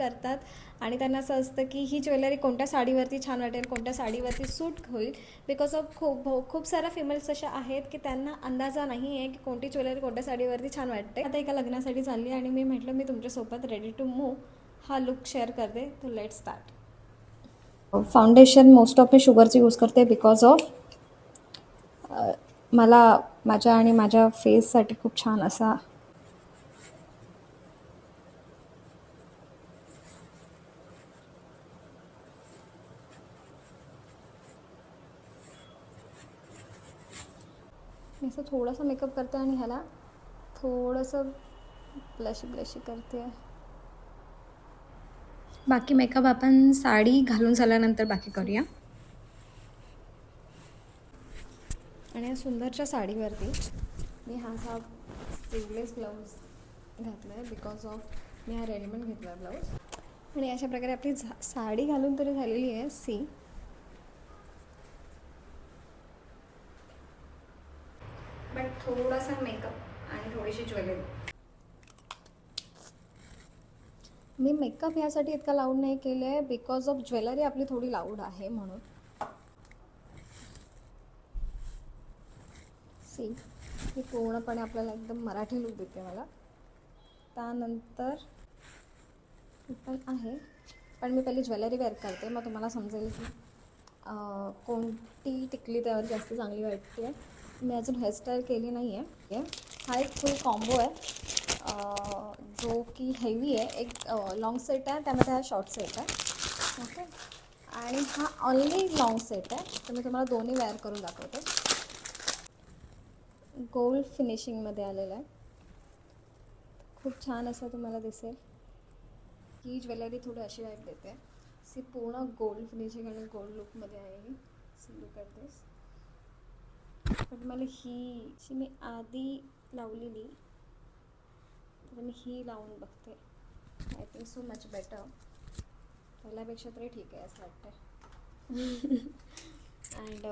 करतात आणि त्यांना असं असतं की ही ज्वेलरी कोणत्या साडीवरती छान वाटेल, कोणत्या साडीवरती सूट होईल. बिकॉज ऑफ खूप साऱ्या फिमेल्स अशा आहेत की त्यांना अंदाजा नाही आहे की कोणती ज्वेलरी कोणत्या साडीवरती छान वाटते. आता एका लग्नासाठी चालली आणि मी म्हटलं मी तुमच्यासोबत रेडी टू मूव्ह हा लुक शेअर करते. तो let start. Foundation most of मी शुगरचं यूज करते बिकॉज ऑफ मला माझ्या आणि माझ्या फेससाठी खूप छान असा मी असं थोडासा मेकअप करते आणि ह्याला थोडंसं ब्लशी करते. बाकी मेकअप आपण साडी घालून झाल्यानंतर बाकी करूया. आणि या सुंदरच्या साडीवरती मी हा असा स्लीवलेस ब्लाऊज घातला आहे बिकॉज ऑफ मी हा रेडीमेड घेतला आहे ब्लाऊज. आणि अशा प्रकारे आपली साडी घालून तरी झालेली आहे. सी बट थोडासा मेकअप आणि थोडीशी ज्वेलरी. मी मेकअप ह्यासाठी इतका लाऊड नाही केलं आहे बिकॉज ऑफ ज्वेलरी आपली थोडी लाऊड आहे म्हणून. सी ही पूर्णपणे आपल्याला एकदम मराठी लुक देते मला. त्यानंतर पण आहे पण मी पहिली ज्वेलरी वेअर करते, मग तुम्हाला समजेल की कोणती टिकली त्यावर जास्त चांगली वाटते. मी अजून हेअरस्टाईल केली नाही आहे. हा एक फुल कॉम्बो आहे जो की हेवी आहे. एक लॉंग सेट आहे, त्यामध्ये हा शॉर्ट सेट आहे. ओके, आणि हा ऑनली लॉंग सेट आहे, तर मी तुम्हाला दोन्ही वेअर करून दाखवते. गोल्ड फिनिशिंगमध्ये आलेला आहे, खूप छान असं तुम्हाला दिसेल. ही ज्वेलरी थोडी अशी टाईप देते. सी पूर्ण गोल्ड फिनिशिंग आणि गोल्ड लुकमध्ये आहे ही. सी लुक ॲट दिस. पण मला ही मी आधी लावलेली, तर मी ही लावून बघते. I think so much better. पहिल्यापेक्षा तरी ठीक आहे असं वाटतं. अँड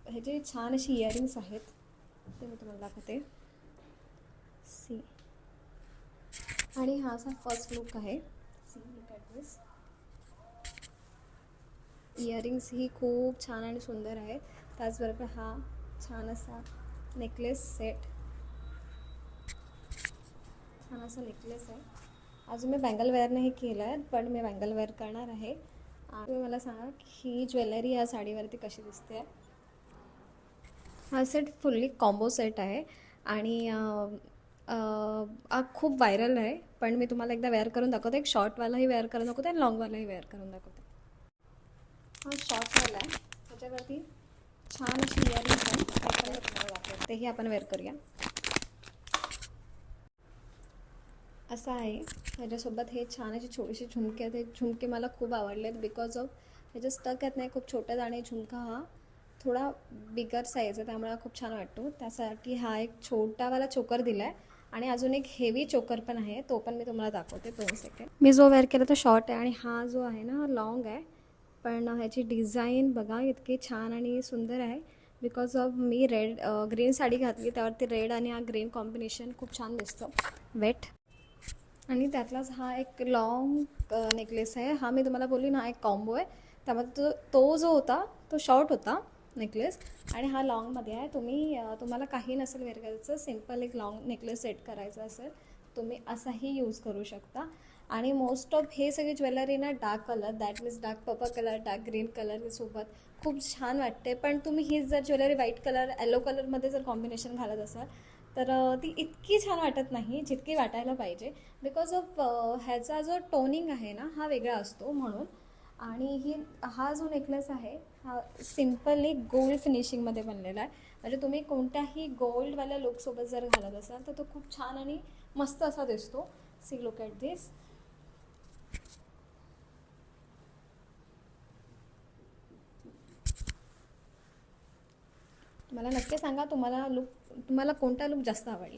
ह्याचे छान अशी इयरिंग्स आहेत, ते मी तुम्हाला दाखवते. सी, आणि हा असा फर्स्ट लुक आहे. See look at this. Earrings ही खूप छान आणि सुंदर आहेत. त्याचबरोबर हा छान असा नेकलेस सेट, छान असा नेकलेस आहे. अजून मी बँगल वेअर नाही केलं आहे, पण मी बँगल वेअर करणार आहे. तुम्ही मला सांगा की ही ज्वेलरी या साडीवरती कशी दिसते आहे. हा सेट फुल्ली कॉम्बो सेट आहे आणि खूप व्हायरल आहे, पण मी तुम्हाला एकदा वेअर करून दाखवते. एक शॉर्टवालाही वेअर करून दाखवते आणि लॉंगवालाही वेअर करून दाखवते. हा शॉर्टवाला आहे, त्याच्यावरती छान अशी इयरिंग्स आहे, त्याच्यावर तुम्हाला दाखवते. तेही आपण वेअर करूया. असं आहे. ह्याच्यासोबत हे छान अशी छोटीशी झुमके आहेत. हे झुमके मला खूप आवडले आहेत बिकॉज ऑफ ह्याचे स्टक आहेत नाही, खूप छोट्यात, आणि झुमका हा थोडा बिगर साईज आहे, त्यामुळे खूप छान वाटतो. त्यासाठी हा एक छोटावाला चोकर दिला आहे आणि अजून एक हेवी चोकर पण आहे, तो पण मी तुम्हाला दाखवते 2 सेकंड. मी जो वेअर केला तो शॉर्ट आहे आणि हा जो आहे ना हा लॉंग आहे. पण ह्याची डिझाईन बघा इतकी छान आणि सुंदर आहे because of me green sari घातली, त्यावरती रेड आणि हा ग्रीन कॉम्बिनेशन खूप छान दिसतो. वेट, आणि त्यातलाच हा एक लॉंग नेकलेस आहे. हा मी तुम्हाला बोलली ना, एक कॉम्बो आहे. त्यामध्ये तो जो होता तो शॉर्ट होता नेकलेस, आणि हा लॉंगमध्ये आहे. तुम्हाला काही नसेल वेअर करायचं, सिम्पल एक लॉंग नेकलेस सेट करायचा असेल, तुम्ही असाही यूज करू शकता. आणि मोस्ट ऑफ हे सगळी ज्वेलरी ना dark colour, that means dark purple colour, dark green कलरसोबत खूप छान वाटते. पण तुम्ही हीच जर ज्वेलरी व्हाईट कलर, येलो कलरमध्ये जर कॉम्बिनेशन घालत असाल तर ती इतकी छान वाटत नाही जितकी वाटायला पाहिजे. बिकॉज ऑफ ह्याचा जो टोनिंग आहे ना हा वेगळा असतो म्हणून. आणि हा जो नेकलेस आहे हा सिम्पली गोल्ड फिनिशिंगमध्ये बनलेला आहे. म्हणजे तुम्ही कोणत्याही गोल्डवाल्या लुकसोबत जर घालत असाल तर तो खूप छान आणि मस्त असा दिसतो. सी लुक ॲट दिस. मला नक्की सांगा तुम्हाला कोणता लुक जास्त आवडला.